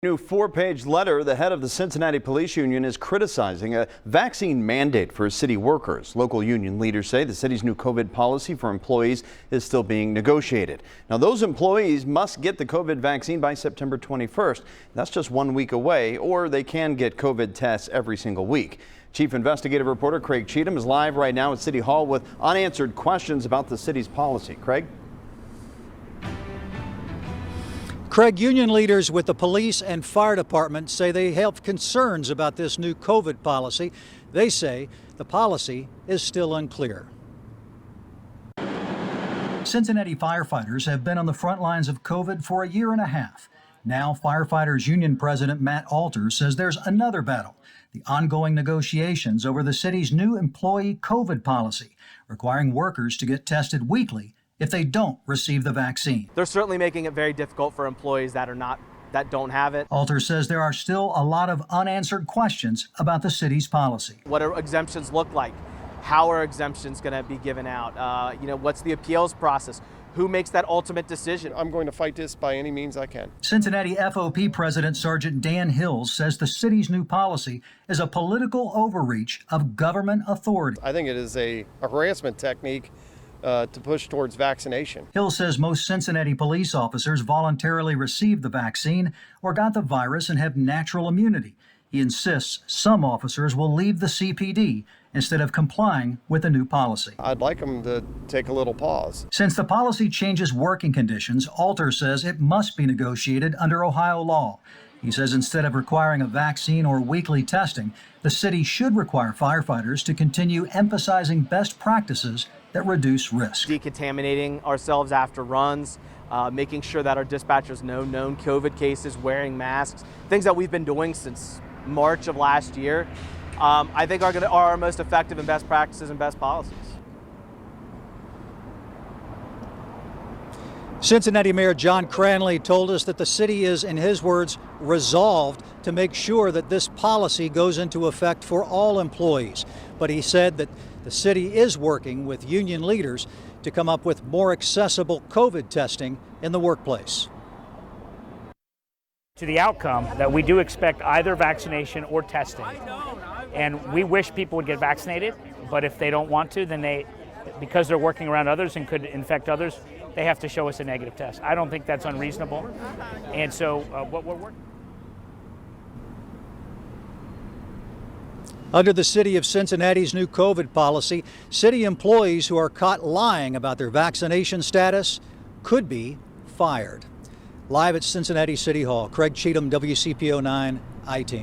New four-page letter, the head of the Cincinnati Police Union is criticizing a vaccine mandate for city workers. Local union leaders say the city's new COVID policy for employees is still being negotiated. Now, those employees must get the COVID vaccine by September 21st. That's just 1 week away, or they can get COVID tests every single week. Chief investigative reporter Craig Cheatham is live right now at City Hall with unanswered questions about the city's policy. Craig? Craig, union leaders with the police and fire department say they have concerns about this new COVID policy. They say the policy is still unclear. Cincinnati firefighters have been on the front lines of COVID for a year and a half. Now, Firefighters Union President Matt Alter says there's another battle, the ongoing negotiations over the city's new employee COVID policy, requiring workers to get tested weekly if they don't receive the vaccine. They're certainly making it very difficult for employees that don't have it. Alter says there are still a lot of unanswered questions about the city's policy. What do exemptions look like? How are exemptions going to be given out? What's the appeals process? Who makes that ultimate decision? I'm going to fight this by any means I can. Cincinnati FOP President Sergeant Dan Hills says the city's new policy is a political overreach of government authority. I think it is a harassment technique to push towards vaccination. Hill says most Cincinnati police officers voluntarily received the vaccine or got the virus and have natural immunity. He insists some officers will leave the CPD instead of complying with the new policy. I'd like them to take a little pause. Since the policy changes working conditions, Alter says it must be negotiated under Ohio law. He says instead of requiring a vaccine or weekly testing, the city should require firefighters to continue emphasizing best practices that reduce risk. Decontaminating ourselves after runs, making sure that our dispatchers know known COVID cases, wearing masks, things that we've been doing since March of last year, I think are our most effective and best practices and best policies. Cincinnati Mayor John Cranley told us that the city is, in his words, resolved to make sure that this policy goes into effect for all employees. But he said that the city is working with union leaders to come up with more accessible COVID testing in the workplace. To the outcome that we do expect either vaccination or testing. And we wish people would get vaccinated, but if they don't want to, then because they're working around others and could infect others, they have to show us a negative test. I don't think that's unreasonable. And so what we're working. Under the city of Cincinnati's new COVID policy, city employees who are caught lying about their vaccination status could be fired. Live at Cincinnati City Hall, Craig Cheatham, WCPO 9 I-Team.